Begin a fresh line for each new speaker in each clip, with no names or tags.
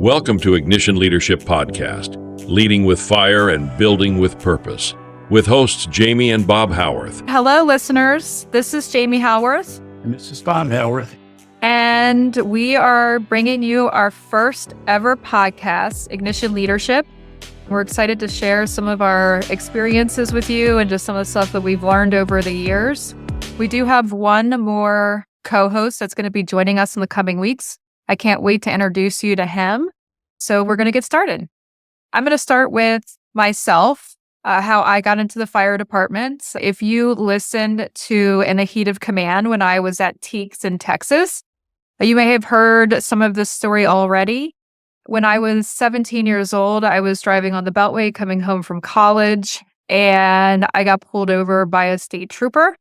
Welcome to Ignition Leadership Podcast, leading with fire and building with purpose, with hosts Jamie and Bob Howarth.
Hello, listeners. This is Jamie Howarth.
And this is Bob Howarth.
And we are bringing you our first ever podcast, Ignition Leadership. We're excited to share some of our experiences with you and just some of the stuff that we've learned over the years. We do have one more co-host that's going to be joining us in the coming weeks. I can't wait to introduce you to him. So we're going to get started. I'm going to start with myself, how I got into the fire department. If you listened to In the Heat of Command when I was at Teaks in Texas, you may have heard some of this story already. When I was 17 years old, I was driving on the Beltway coming home from college, and I got pulled over by a state trooper.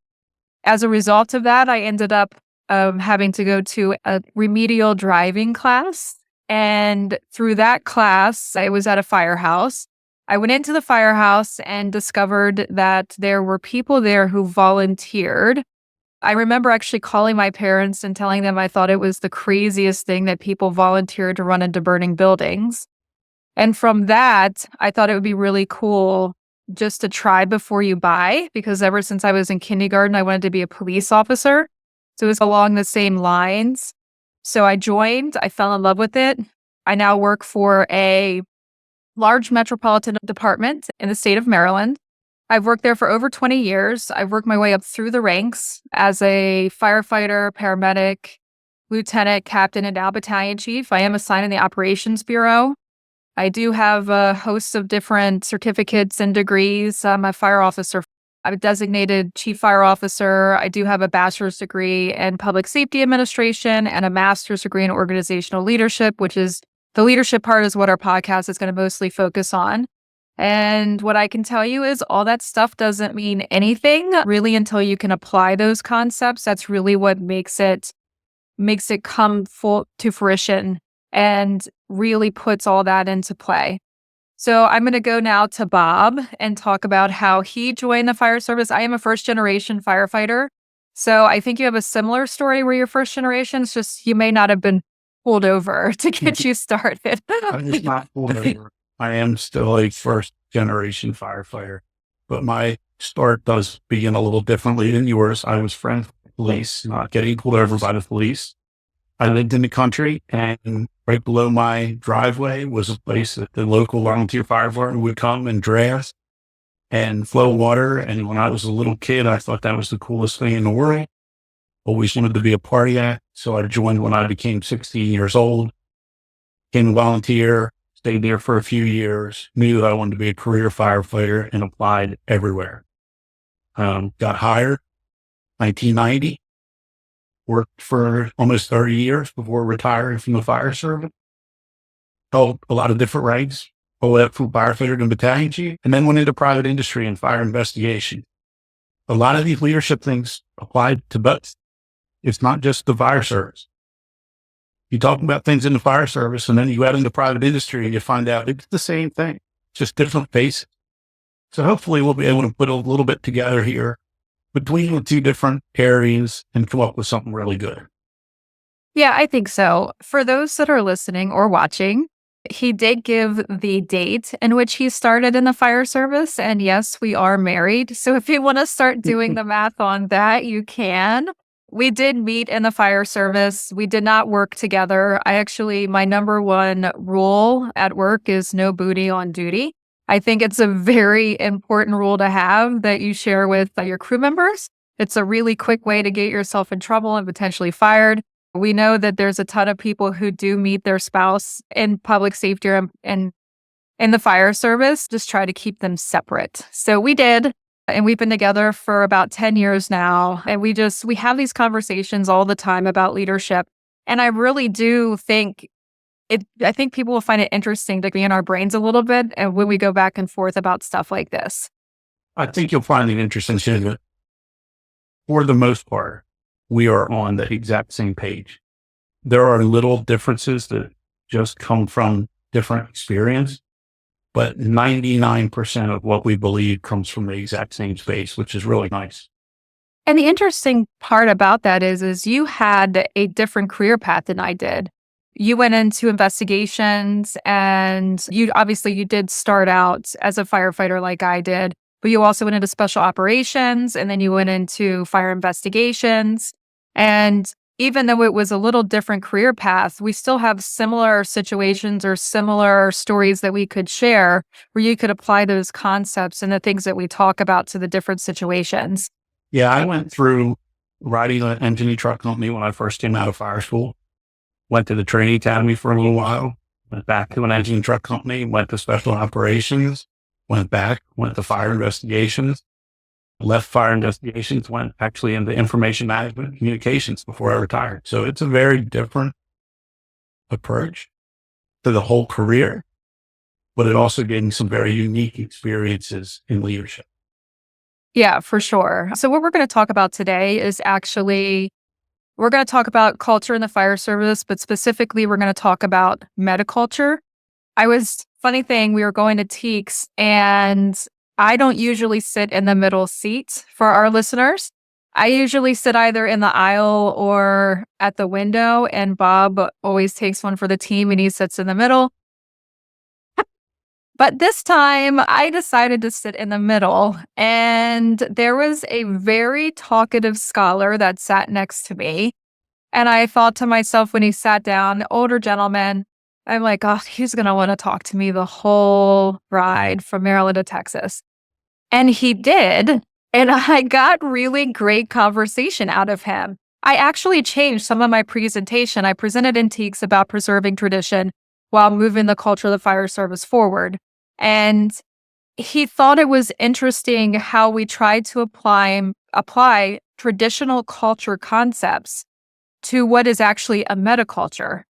As a result of that, I ended up having to go to a remedial driving class. And through that class, I was at a firehouse. I went into the firehouse and discovered that there were people there who volunteered. I remember actually calling my parents and telling them I thought it was the craziest thing that people volunteered to run into burning buildings. And from that, I thought it would be really cool just to try before you buy, because ever since I was in kindergarten, I wanted to be a police officer. So it was along the same lines. So I joined, I fell in love with it. I now work for a large metropolitan department in the state of Maryland. I've worked there for over 20 years. I've worked my way up through the ranks as a firefighter, paramedic, lieutenant, captain, and now battalion chief. I am assigned in the operations bureau. I do have a host of different certificates and degrees. I'm a fire officer. I'm a designated chief fire officer. I do have a bachelor's degree in public safety administration and a master's degree in organizational leadership, which is the leadership part is what our podcast is going to mostly focus on. And what I can tell you is all that stuff doesn't mean anything really until you can apply those concepts. That's really what makes it come full to fruition and really puts all that into play. So I'm going to go now to Bob and talk about how he joined the fire service. I am a first generation firefighter. So I think you have a similar story where you're first generation. It's just you may not have been pulled over to get you started.
I was not pulled over. I am still a first generation firefighter, but my start does begin a little differently than yours. I was friends with the police, not getting pulled over by the police. I lived in the country, and right below my driveway was a place that the local volunteer fire department would come and dress and flow water. And when I was a little kid, I thought that was the coolest thing in the world. Always wanted to be a party act. So I joined when I became 16 years old, became a volunteer, stayed there for a few years, knew I wanted to be a career firefighter, and applied everywhere. Got hired 1990. Worked for almost 30 years before retiring from the fire service. Held a lot of different ranks, all the way up from firefighter to battalion chief, and then went into private industry and fire investigation. A lot of these leadership things applied to both. It's not just the fire service. You talk about things in the fire service, and then you add into private industry, and you find out it's the same thing, just different faces. So hopefully we'll be able to put a little bit together here between the two different areas and come up with something really good.
Yeah, I think so. For those that are listening or watching, he did give the date in which he started in the fire service. And yes, we are married. So if you want to start doing the math on that, you can. We did meet in the fire service. We did not work together. My number one rule at work is no booty on duty. I think it's a very important rule to have that you share with your crew members. It's a really quick way to get yourself in trouble and potentially fired. We know that there's a ton of people who do meet their spouse in public safety and in the fire service, just try to keep them separate. So we did, and we've been together for about 10 years now. And we have these conversations all the time about leadership. And I really do think I think people will find it interesting to be in our brains a little bit and when we go back and forth about stuff like this.
I think you'll find it interesting too, that for the most part, we are on the exact same page. There are little differences that just come from different experience, but 99% of what we believe comes from the exact same space, which is really nice.
And the interesting part about that is you had a different career path than I did. you went into investigations, and you did start out as a firefighter like I did, but you also went into special operations, and then you went into fire investigations. And even though it was a little different career path, we still have similar situations or similar stories that we could share where you could apply those concepts and the things that we talk about to the different situations.
Yeah, I went through riding an engine truck company when I first came out of fire school. Went to the training academy for a little while, went back to an engine truck company, went to special operations, went back, went to fire investigations, left fire investigations, went actually into information management communications before I retired. So it's a very different approach to the whole career, but it also gave me some very unique experiences in leadership.
Yeah, for sure. So what we're going to talk about today is we're going to talk about culture in the fire service, but specifically we're going to talk about metaculture. Funny thing, we were going to Teaks, and I don't usually sit in the middle seat for our listeners. I usually sit either in the aisle or at the window, and Bob always takes one for the team and he sits in the middle. But this time I decided to sit in the middle, and there was a very talkative scholar that sat next to me. And I thought to myself when he sat down, older gentleman, I'm like, oh, he's going to want to talk to me the whole ride from Maryland to Texas. And he did. And I got really great conversation out of him. I actually changed some of my presentation. I presented in Teaks about preserving tradition while moving the culture of the fire service forward. And he thought it was interesting how we tried to apply traditional culture concepts to what is actually a metaculture.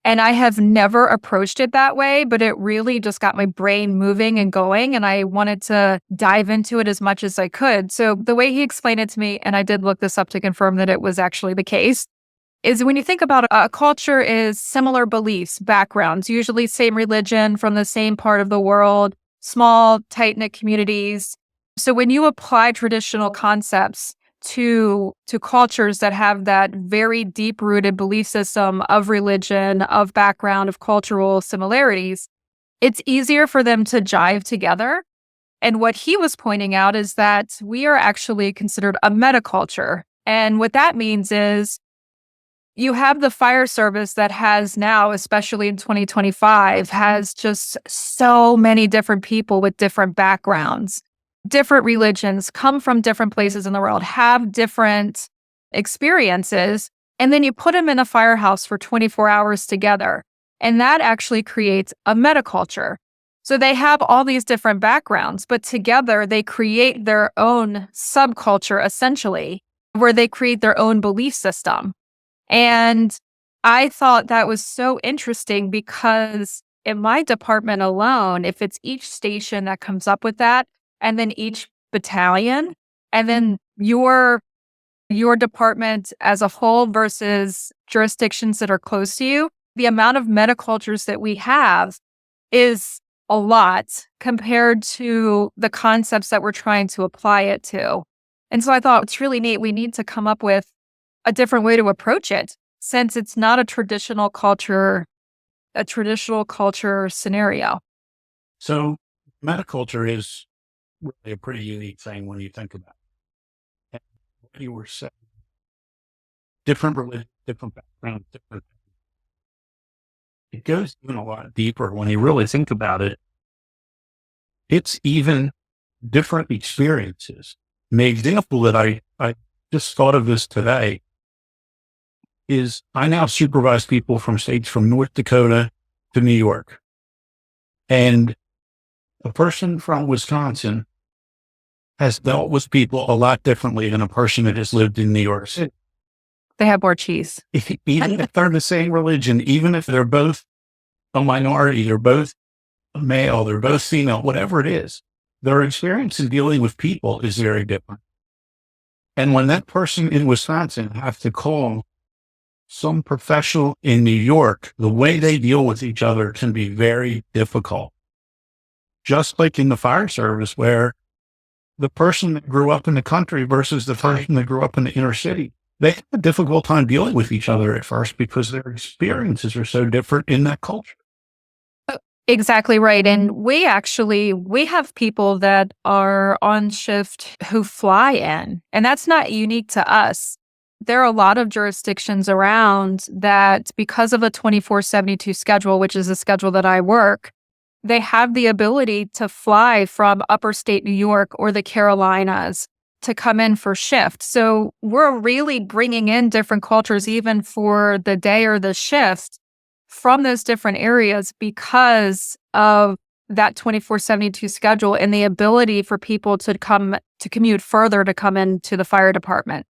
And I have never approached it that way, but it really just got my brain moving and going, and I wanted to dive into it as much as I could. So the way he explained it to me, and I did look this up to confirm that it was actually the case, is when you think about a culture is similar beliefs, backgrounds, usually same religion from the same part of the world, small, tight-knit communities. So when you apply traditional concepts to cultures that have that very deep-rooted belief system of religion, of background, of cultural similarities, it's easier for them to jive together. And what he was pointing out is that we are actually considered a metaculture. And what that means is you have the fire service that has now, especially in 2025, has just so many different people with different backgrounds, different religions, come from different places in the world, have different experiences, and then you put them in a firehouse for 24 hours together. And that actually creates a metaculture. So they have all these different backgrounds, but together they create their own subculture, essentially, where they create their own belief system. And I thought that was so interesting because in my department alone, if it's each station that comes up with that, and then each battalion, and then your department as a whole versus jurisdictions that are close to you, the amount of metacultures that we have is a lot compared to the concepts that we're trying to apply it to. And so I thought it's really neat. We need to come up with a different way to approach it, since it's not a traditional culture scenario.
So metaculture is really a pretty unique thing when you think about it. And what you were saying, different religion, different background, different. It goes even a lot deeper when you really think about it. It's even different experiences. And the example that I just thought of this today is I now supervise people from states from North Dakota to New York. And a person from Wisconsin has dealt with people a lot differently than a person that has lived in New York City.
They have more cheese.
Even if they're the same religion, even if they're both a minority, they're both male, they're both female, whatever it is, their experience in dealing with people is very different. And when that person in Wisconsin has to call some professional in New York, the way they deal with each other can be very difficult. Just like in the fire service, where the person that grew up in the country versus the person that grew up in the inner city, they have a difficult time dealing with each other at first because their experiences are so different in that culture.
Exactly right. And we have people that are on shift who fly in, and that's not unique to us. There are a lot of jurisdictions around that because of a 24/72 schedule, which is the schedule that I work, they have the ability to fly from upper state New York or the Carolinas to come in for shift. So we're really bringing in different cultures, even for the day or the shift, from those different areas because of that 24/72 schedule and the ability for people to commute further to come into the fire department.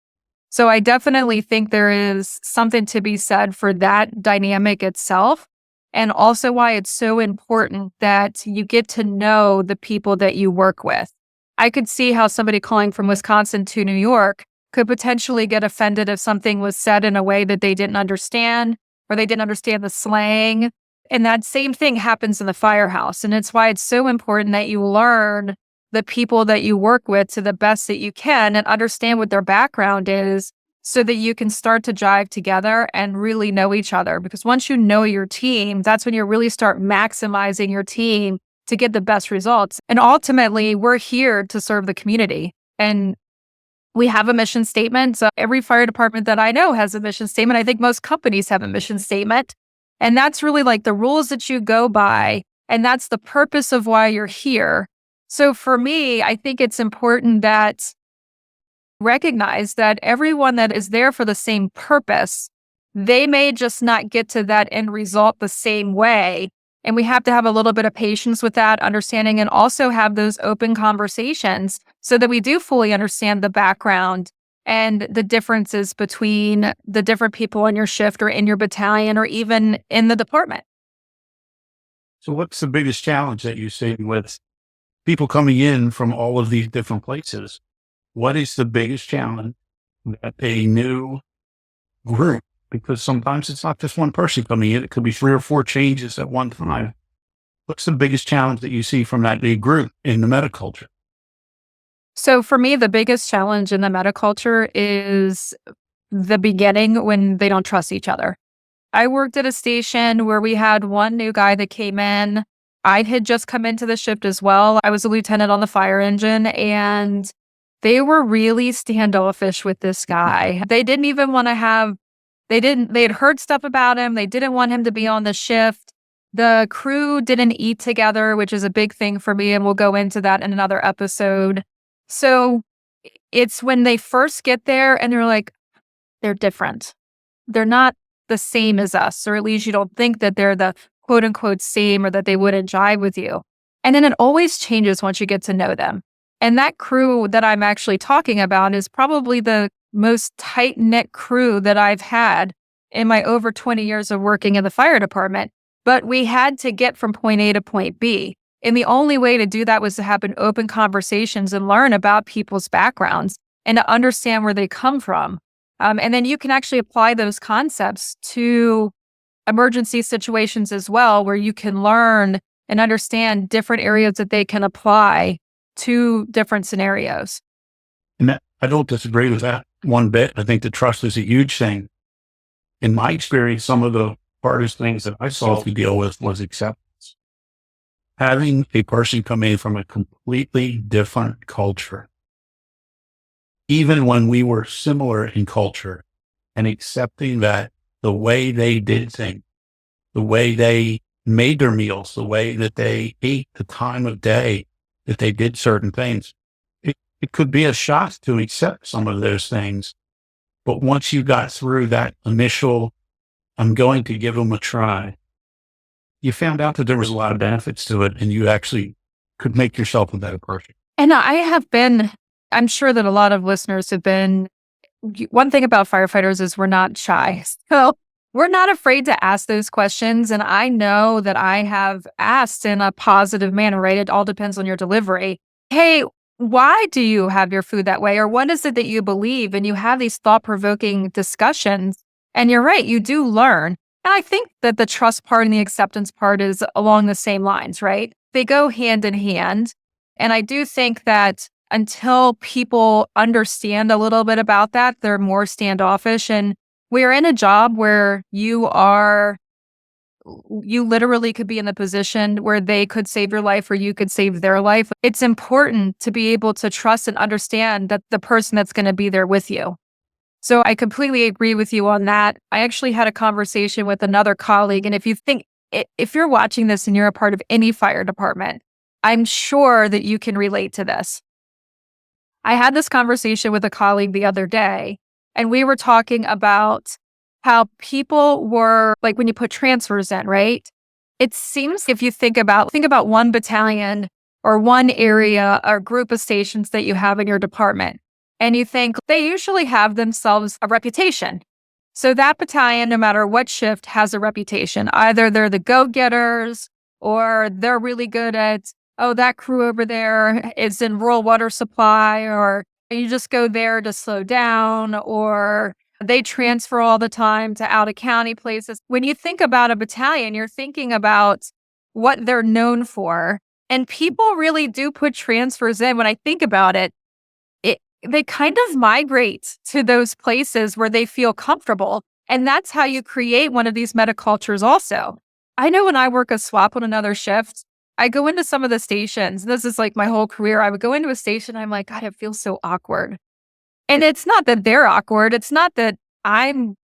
So I definitely think there is something to be said for that dynamic itself, and also why it's so important that you get to know the people that you work with. I could see how somebody calling from Wisconsin to New York could potentially get offended if something was said in a way that they didn't understand, or they didn't understand the slang. And that same thing happens in the firehouse. And it's why it's so important that you learn the people that you work with to the best that you can and understand what their background is so that you can start to jive together and really know each other. Because once you know your team, that's when you really start maximizing your team to get the best results. And ultimately, we're here to serve the community. And we have a mission statement. So every fire department that I know has a mission statement. I think most companies have a mission statement. And that's really like the rules that you go by. And that's the purpose of why you're here. So for me, I think it's important that recognize that everyone that is there for the same purpose, they may just not get to that end result the same way. And we have to have a little bit of patience with that understanding and also have those open conversations so that we do fully understand the background and the differences between the different people on your shift or in your battalion or even in the department.
So what's the biggest challenge that you see with people coming in from all of these different places? What is the biggest challenge that a new group, because sometimes it's not just one person coming in, it could be 3 or 4 changes at one time. What's the biggest challenge that you see from that new group in the metaculture?
So for me, the biggest challenge in the metaculture is the beginning when they don't trust each other. I worked at a station where we had one new guy that came in. I had just come into the shift as well. I was a lieutenant on the fire engine, and they were really standoffish with this guy. They didn't even want to have, they had heard stuff about him. They didn't want him to be on the shift. The crew didn't eat together, which is a big thing for me, and we'll go into that in another episode. So it's when they first get there and they're like, they're different. They're not the same as us, or at least you don't think that they're the quote unquote same or that they wouldn't jive with you. And then it always changes once you get to know them. And that crew that I'm actually talking about is probably the most tight knit crew that I've had in my over 20 years of working in the fire department. But we had to get from point A to point B. And the only way to do that was to have an open conversations and learn about people's backgrounds and to understand where they come from. And then you can actually apply those concepts to emergency situations as well, where you can learn and understand different areas that they can apply to different scenarios.
And I don't disagree with that one bit. I think the trust is a huge thing. In my experience, some of the hardest things that I saw to deal with was acceptance. Having a person come in from a completely different culture, even when we were similar in culture, and accepting that the way they did things, the way they made their meals, the way that they ate, the time of day that they did certain things, it could be a shock to accept some of those things. But once you got through that initial, I'm going to give them a try, you found out that there was a lot of benefits to it, and you actually could make yourself a better person.
And I'm sure that a lot of listeners have been, one thing about firefighters is we're not shy. So we're not afraid to ask those questions. And I know that I have asked in a positive manner, right? It all depends on your delivery. Hey, why do you have your food that way? Or what is it that you believe? And you have these thought-provoking discussions. And you're right, you do learn. And I think that the trust part and the acceptance part is along the same lines, right? They go hand in hand. And I do think that until people understand a little bit about that, they're more standoffish. And we're in a job where you literally could be in the position where they could save your life or you could save their life. It's important to be able to trust and understand that the person that's going to be there with you. So I completely agree with you on that. I actually had a conversation with another colleague. And if you're watching this and you're a part of any fire department, I'm sure that you can relate to this. I had this conversation with a colleague the other day, and we were talking about how people were like when you put transfers in, right? It seems if you think about one battalion or one area or group of stations that you have in your department, and you think they usually have themselves a reputation. So that battalion, no matter what shift, has a reputation. Either they're the go-getters or they're really good at, oh, that crew over there is in rural water supply, or you just go there to slow down, or they transfer all the time to out of county places. When you think about a battalion, you're thinking about what they're known for. And people really do put transfers in. When I think about it, they kind of migrate to those places where they feel comfortable. And that's how you create one of these metacultures also. I know when I work a swap on another shift, I go into some of the stations. This is like my whole career. I would go into a station. I'm like, God, it feels so awkward. And it's not that they're awkward. It's not that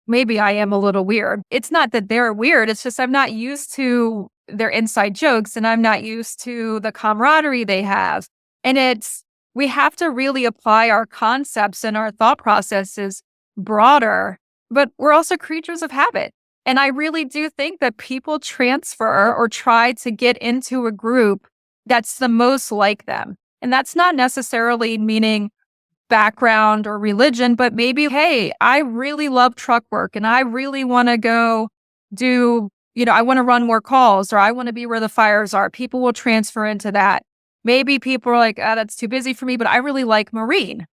maybe I am a little weird. It's not that they're weird. It's just I'm not used to their inside jokes and I'm not used to the camaraderie they have. And we have to really apply our concepts and our thought processes broader, but we're also creatures of habit. And I really do think that people transfer or try to get into a group that's the most like them. And that's not necessarily meaning background or religion, but maybe, hey, I really love truck work and I really want to go do, I want to run more calls or I want to be where the fires are. People will transfer into that. Maybe people are like, that's too busy for me, but I really like marine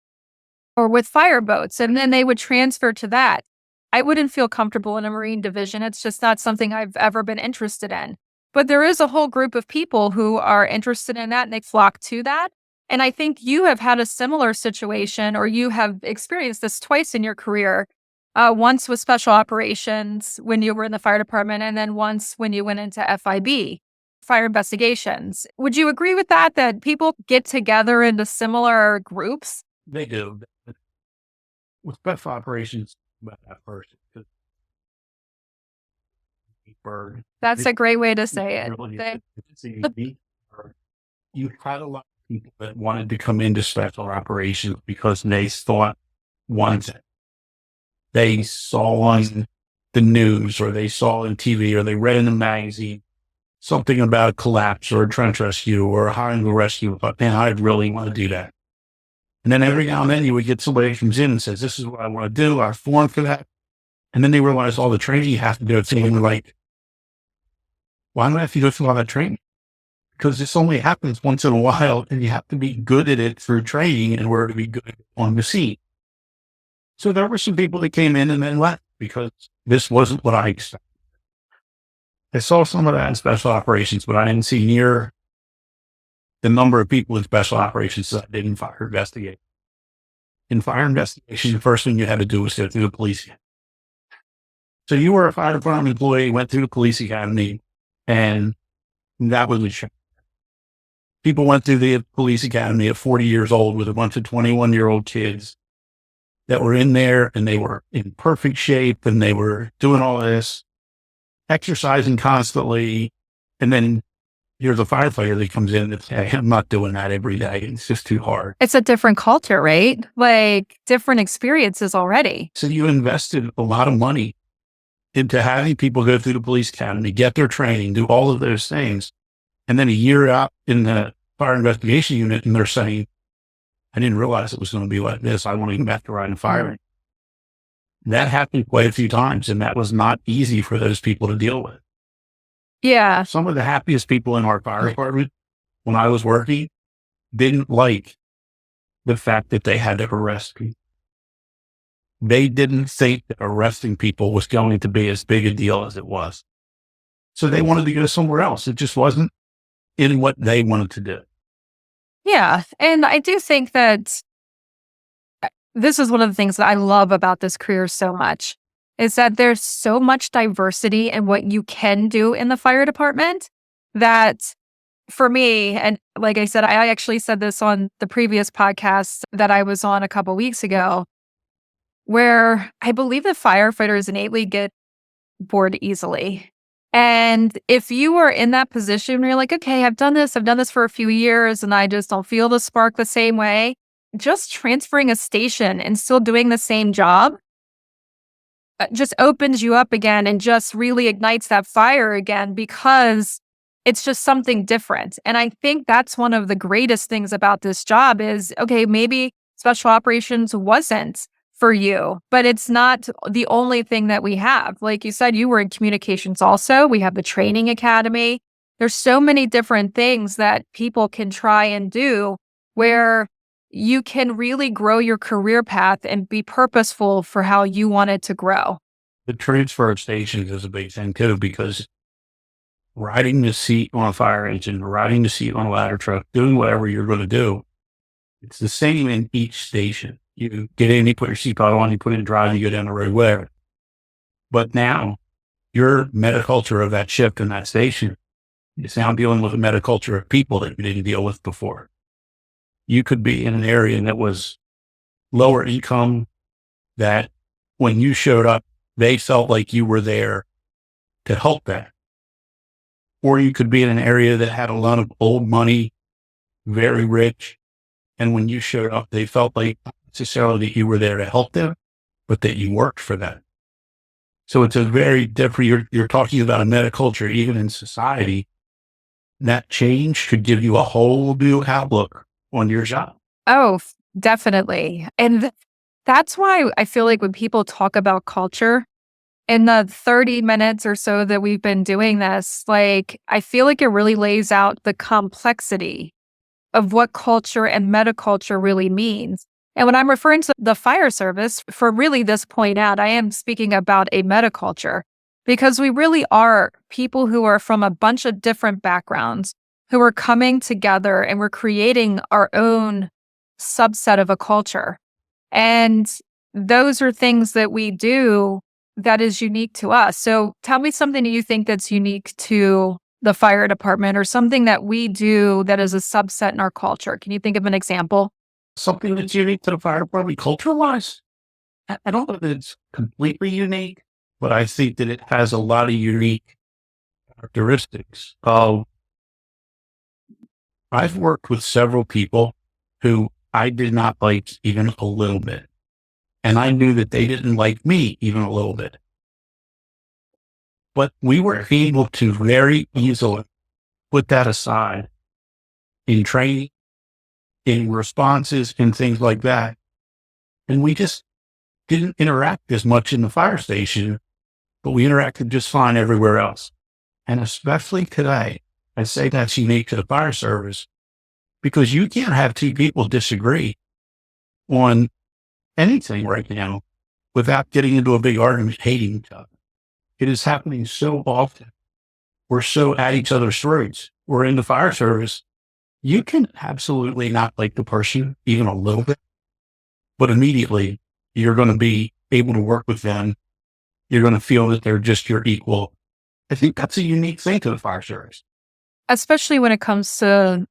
or with fireboats. And then they would transfer to that. I wouldn't feel comfortable in a marine division. It's just not something I've ever been interested in. But there is a whole group of people who are interested in that and they flock to that. And I think you have had a similar situation or you have experienced this twice in your career. Once with special operations when you were in the fire department and then once when you went into FIB, fire investigations. Would you agree with that people get together into similar groups?
They do. With special operations, about that first.
That's a great way to say it.
You had a lot of people that wanted to come into special operations because they thought once they saw on the news or they saw on TV or they read in the magazine something about a collapse or a trench rescue or a high-angle rescue, but man, I'd really want to do that. And then every now and then you would get somebody who comes in and says, this is what I want to do. I formed for that. And then they realize all the training you have to do. It's like, why do I have to go through all that training? Because this only happens once in a while and you have to be good at it through training in order to be good on the scene. So there were some people that came in and then left because this wasn't what I expected. I saw some of that in special operations, but I didn't see near the number of people in special operations that I did in fire investigation. In fire investigation, the first thing you had to do was go through the police academy. So you were a fire department employee, went through the police academy, and that was the show. People went through the police academy at 40 years old with a bunch of 21-year-old kids that were in there and they were in perfect shape and they were doing all this, exercising constantly. And then here's a firefighter that comes in and says, hey, I'm not doing that every day. It's just too hard.
It's a different culture, right? Like different experiences already.
So you invested a lot of money into having people go through the police academy, get their training, do all of those things. And then a year out in the fire investigation unit, and they're saying, I didn't realize it was going to be like this. I want to get back to riding fire. That happened quite a few times, and that was not easy for those people to deal with.
Yeah.
Some of the happiest people in our fire department, when I was working, didn't like the fact that they had to arrest people. They didn't think that arresting people was going to be as big a deal as it was. So they wanted to go somewhere else. It just wasn't in what they wanted to do.
Yeah. And I do think that this is one of the things that I love about this career so much is that there's so much diversity in what you can do in the fire department that for me, and like I said, I actually said this on the previous podcast that I was on a couple weeks ago, where I believe that firefighters innately get bored easily. And if you are in that position where you're like, okay, I've done this for a few years and I just don't feel the spark the same way, just transferring a station and still doing the same job just opens you up again and just really ignites that fire again because it's just something different. And I think that's one of the greatest things about this job is, okay, maybe special operations wasn't for you, but it's not the only thing that we have. Like you said, you were in communications also. We have the training academy. There's so many different things that people can try and do where you can really grow your career path and be purposeful for how you want it to grow.
The transfer of stations is a big thing too, because riding the seat on a fire engine, riding the seat on a ladder truck, doing whatever you're going to do, it's the same in each station. You get in, you put your seatbelt on, you put it in drive, you go down the road, whatever. But now your metaculture of that shift in that station is now dealing with a metaculture of people that you didn't deal with before. You could be in an area that was lower income, that when you showed up, they felt like you were there to help them. Or you could be in an area that had a lot of old money, very rich. And when you showed up, they felt like not necessarily that you were there to help them, but that you worked for them. So it's a very different, you're talking about a metaculture, even in society. That change could give you a whole new outlook on your job.
Oh, definitely. And that's why I feel like when people talk about culture, in the 30 minutes or so that we've been doing this, like, I feel like it really lays out the complexity of what culture and metaculture really means. And when I'm referring to the fire service, for really this point out, I am speaking about a metaculture because we really are people who are from a bunch of different backgrounds who are coming together and we're creating our own subset of a culture. And those are things that we do that is unique to us. So tell me something that you think that's unique to the fire department or something that we do that is a subset in our culture. Can you think of an example?
Something that's unique to the fire department culture-wise? I don't know that it's completely unique, but I think that it has a lot of unique characteristics. I've worked with several people who I did not like even a little bit. And I knew that they didn't like me even a little bit. But we were able to very easily put that aside in training, in responses, and things like that. And we just didn't interact as much in the fire station, but we interacted just fine everywhere else. And especially today, I say that's unique to the fire service because you can't have two people disagree on anything right now without getting into a big argument, hating each other. It is happening so often. We're so at each other's throats. We're in the fire service. You can absolutely not like the person even a little bit, but immediately you're going to be able to work with them. You're going to feel that they're just your equal. I think that's a unique thing to the fire service.
Especially when it comes to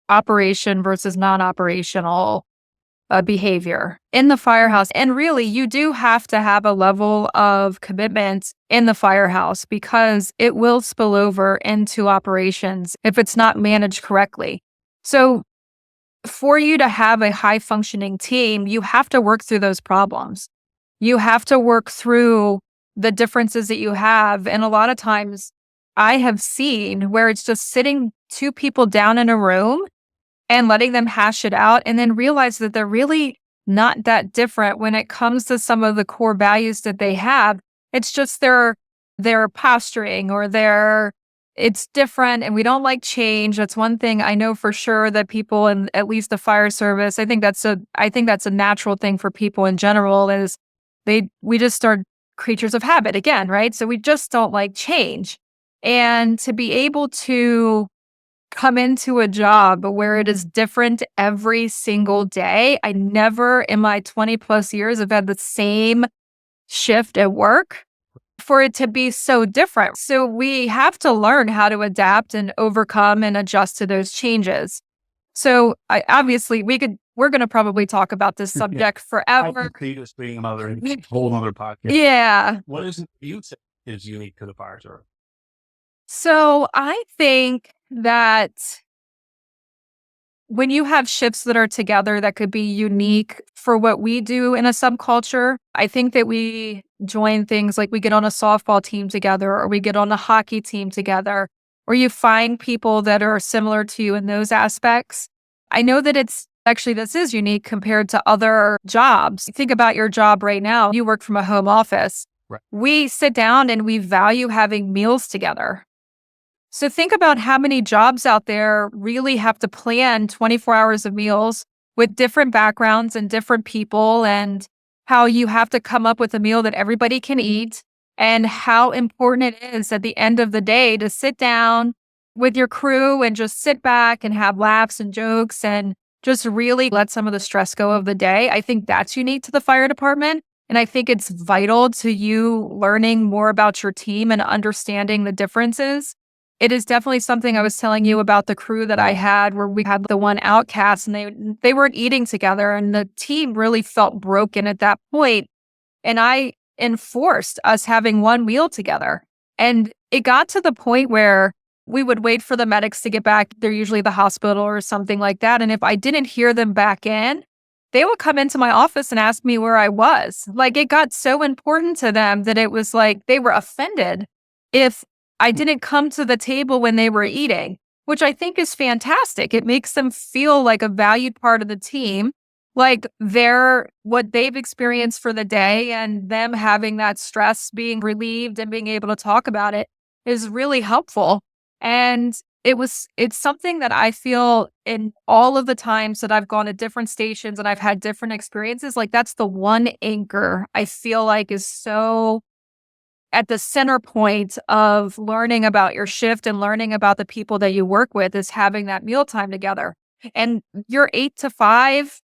operation versus non-operational behavior in the firehouse. And really, you do have to have a level of commitment in the firehouse because it will spill over into operations if it's not managed correctly. So for you to have a high functioning team, you have to work through those problems. You have to work through the differences that you have. And a lot of times I have seen where it's just sitting two people down in a room and letting them hash it out and then realize that they're really not that different when it comes to some of the core values that they have. It's just their posturing or it's different and we don't like change. That's one thing I know for sure that people in at least the fire service, I think that's a natural thing for people in general is we just are creatures of habit again, right? So we just don't like change. And to be able to come into a job where it is different every single day. I never in my 20 plus years have had the same shift at work for it to be so different. So we have to learn how to adapt and overcome and adjust to those changes. So obviously we're going to probably talk about this subject
I
forever.
can see this being another whole other podcast.
Yeah.
What is it you think is unique to the fire service?
So I think that when you have shifts that are together that could be unique for what we do in a subculture, I think that we join things like we get on a softball team together or we get on a hockey team together, or you find people that are similar to you in those aspects. I know that this is unique compared to other jobs. Think about your job right now. You work from a home office.
Right.
We sit down and we value having meals together. So think about how many jobs out there really have to plan 24 hours of meals with different backgrounds and different people, and how you have to come up with a meal that everybody can eat, and how important it is at the end of the day to sit down with your crew and just sit back and have laughs and jokes and just really let some of the stress go of the day. I think that's unique to the fire department. And I think it's vital to you learning more about your team and understanding the differences. It is definitely something I was telling you about the crew that I had where we had the one outcast and they weren't eating together and the team really felt broken at that point. And I enforced us having one meal together. And it got to the point where we would wait for the medics to get back. They're usually the hospital or something like that. And if I didn't hear them back in, they would come into my office and ask me where I was. Like it got so important to them that it was like they were offended if I didn't come to the table when they were eating, which I think is fantastic. It makes them feel like a valued part of the team, like they're what they've experienced for the day, and them having that stress being relieved and being able to talk about it is really helpful. And it's something that I feel in all of the times that I've gone to different stations and I've had different experiences, like that's the one anchor I feel like is so at the center point of learning about your shift and learning about the people that you work with, is having that mealtime together. And your 8 to 5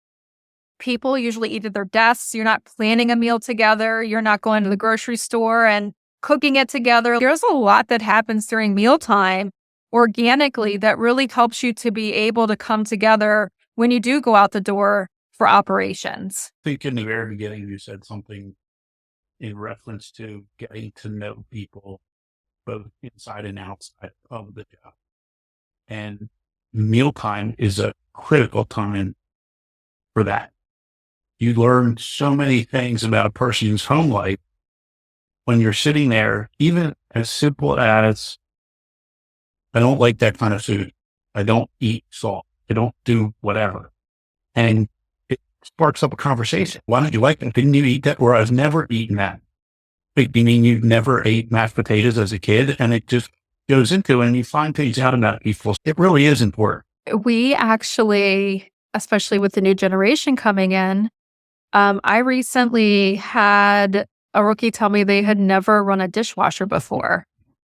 people usually eat at their desks. You're not planning a meal together. You're not going to the grocery store and cooking it together. There's a lot that happens during mealtime organically that really helps you to be able to come together when you do go out the door for operations.
I think in the very beginning, you said something in reference to getting to know people both inside and outside of the job. And mealtime is a critical time for that. You learn so many things about a person's home life when you're sitting there, even as simple as, I don't like that kind of food. I don't eat salt. I don't do whatever. And it sparks up a conversation. Why don't you like that? Didn't you eat that? Or I've never eaten that. You mean you never ate mashed potatoes as a kid? And it just goes into it and you find things out about people. It really is important.
We actually, especially with the new generation coming in, I recently had a rookie tell me they had never run a dishwasher before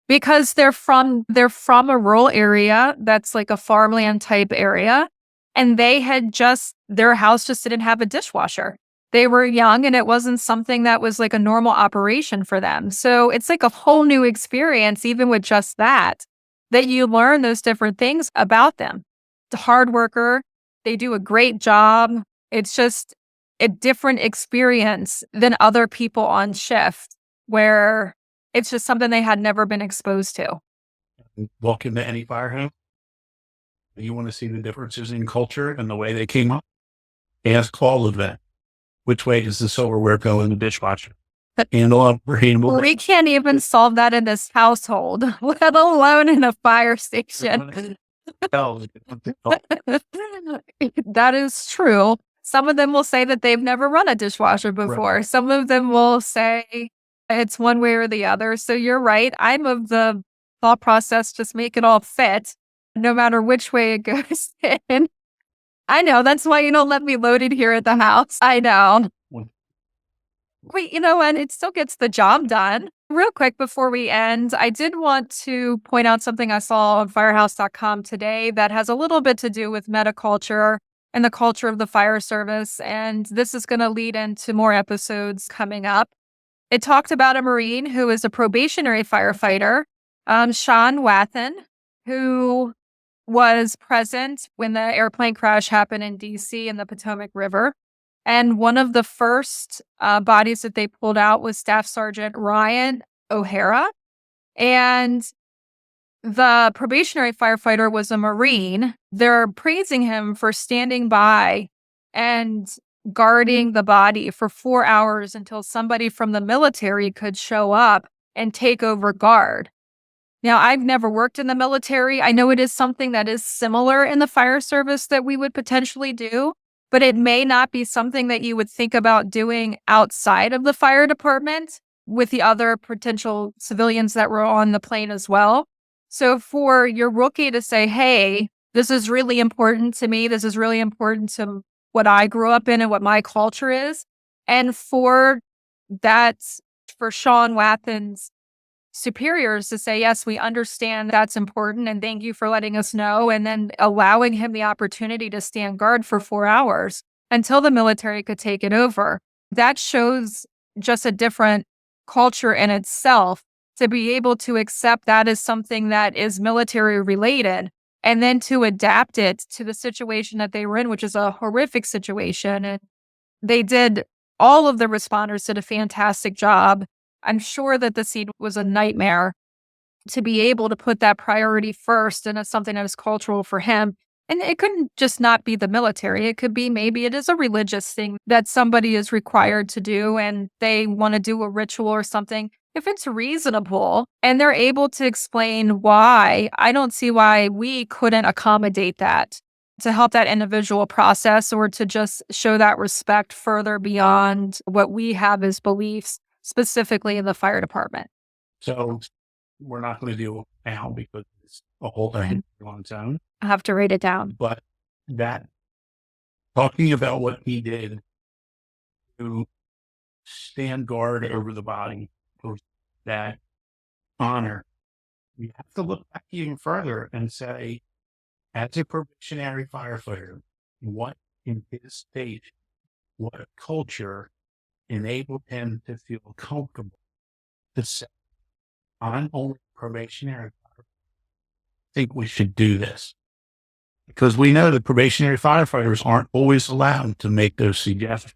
because they're from a rural area that's like a farmland type area. And their house just didn't have a dishwasher. They were young and it wasn't something that was like a normal operation for them. So it's like a whole new experience, even with just that you learn those different things about them. The hard worker, they do a great job. It's just a different experience than other people on shift where it's just something they had never been exposed to.
Walk into any firehouse. You want to see the differences in culture and the way they came up? Ask all of that. Which way does the silverware go in the dishwasher? Handle up or handle?
We can't even solve that in this household, let alone in a fire station. That is true. Some of them will say that they've never run a dishwasher before. Right. Some of them will say it's one way or the other. So you're right. I'm of the thought process, just make it all fit, no matter which way it goes in. I know. That's why you don't let me load it here at the house. I know. Wait, and it still gets the job done. Real quick before we end, I did want to point out something I saw on firehouse.com today that has a little bit to do with metaculture and the culture of the fire service. And this is going to lead into more episodes coming up. It talked about a Marine who is a probationary firefighter, Sean Wathen, who was present when the airplane crash happened in DC in the Potomac River. And one of the first bodies that they pulled out was Staff Sergeant Ryan O'Hara. And the probationary firefighter was a Marine. They're praising him for standing by and guarding the body for 4 hours until somebody from the military could show up and take over guard. Now, I've never worked in the military. I know it is something that is similar in the fire service that we would potentially do, but it may not be something that you would think about doing outside of the fire department with the other potential civilians that were on the plane as well. So for your rookie to say, hey, this is really important to me, this is really important to what I grew up in and what my culture is, and for Sean Wathen's superiors to say, yes, we understand that's important and thank you for letting us know, and then allowing him the opportunity to stand guard for 4 hours until the military could take it over. That shows just a different culture in itself, to be able to accept that as something that is military related and then to adapt it to the situation that they were in, which is a horrific situation. And all of the responders did a fantastic job. I'm sure that the scene was a nightmare. To be able to put that priority first, and it's something that is cultural for him. And it couldn't just not be the military. It could be, maybe it is a religious thing that somebody is required to do and they want to do a ritual or something. If it's reasonable and they're able to explain why, I don't see why we couldn't accommodate that to help that individual process, or to just show that respect further beyond what we have as beliefs, specifically in the fire department.
So we're not going to do it now because it's a whole thing on its own.
I have to write it down.
But that, talking about what he did to stand guard over the body, that honor, we have to look back even further and say, as a probationary firefighter, what in his state, what culture enabled him to feel comfortable to say, I'm only probationary firefighter. I think we should do this. Because we know that probationary firefighters aren't always allowed to make those suggestions.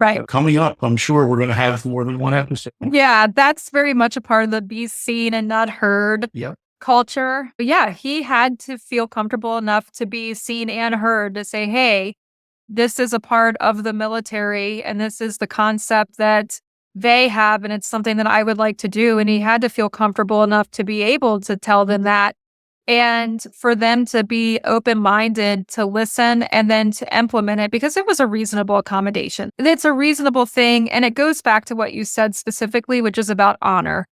Right.
So coming up, I'm sure we're going to have more than one episode.
Yeah, that's very much a part of the be seen and not heard culture. But yeah, he had to feel comfortable enough to be seen and heard, to say, hey, this is a part of the military and this is the concept that they have, and it's something that I would like to do. And he had to feel comfortable enough to be able to tell them that, and for them to be open-minded to listen and then to implement it, because it was a reasonable accommodation. It's a reasonable thing. And it goes back to what you said specifically, which is about honor.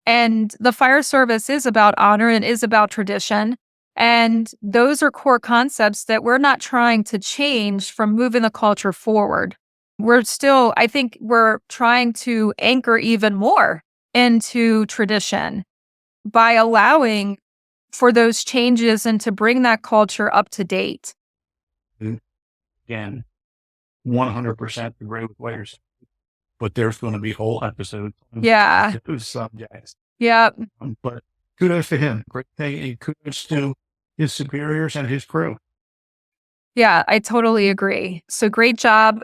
And the fire service is about honor and is about tradition. And those are core concepts that we're not trying to change from moving the culture forward. I think we're trying to anchor even more into tradition by allowing for those changes and to bring that culture up to date.
Again, 100% agree with what you're saying, but there's going to be whole episodes on those subjects.
Yeah.
But kudos to him. Great thing. And kudos to his superiors and his crew.
Yeah, I totally agree. So great job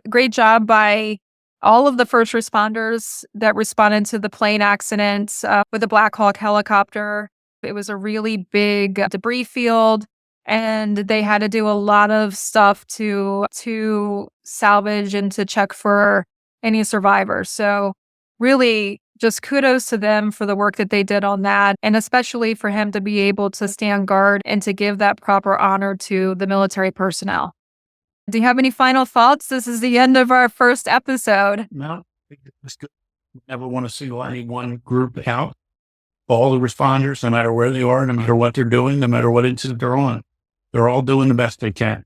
by all of the first responders that responded to the plane accident with the Black Hawk helicopter. It was a really big debris field, and they had to do a lot of stuff to salvage and to check for any survivors. So really just kudos to them for the work that they did on that, and especially for him to be able to stand guard and to give that proper honor to the military personnel. Do you have any final thoughts? This is the end of our first episode.
No, I think it's good. We never want to single any one group out. All the responders, no matter where they are, no matter what they're doing, no matter what incident they're on, they're all doing the best they can.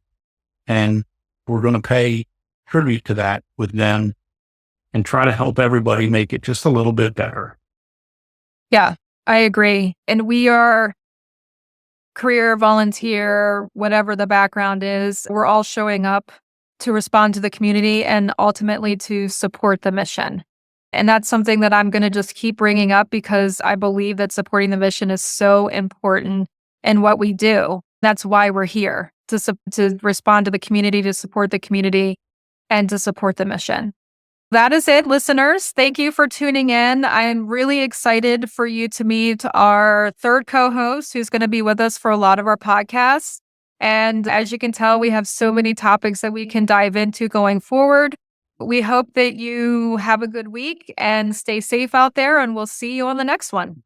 And we're going to pay tribute to that with them and try to help everybody make it just a little bit better.
Yeah, I agree. And we are career, volunteer, whatever the background is, we're all showing up to respond to the community and ultimately to support the mission. And that's something that I'm going to just keep bringing up because I believe that supporting the mission is so important in what we do. That's why we're here, to respond to the community, to support the community, and to support the mission. That is it, listeners. Thank you for tuning in. I'm really excited for you to meet our third co-host who's going to be with us for a lot of our podcasts. And as you can tell, we have so many topics that we can dive into going forward. We hope that you have a good week and stay safe out there, and we'll see you on the next one.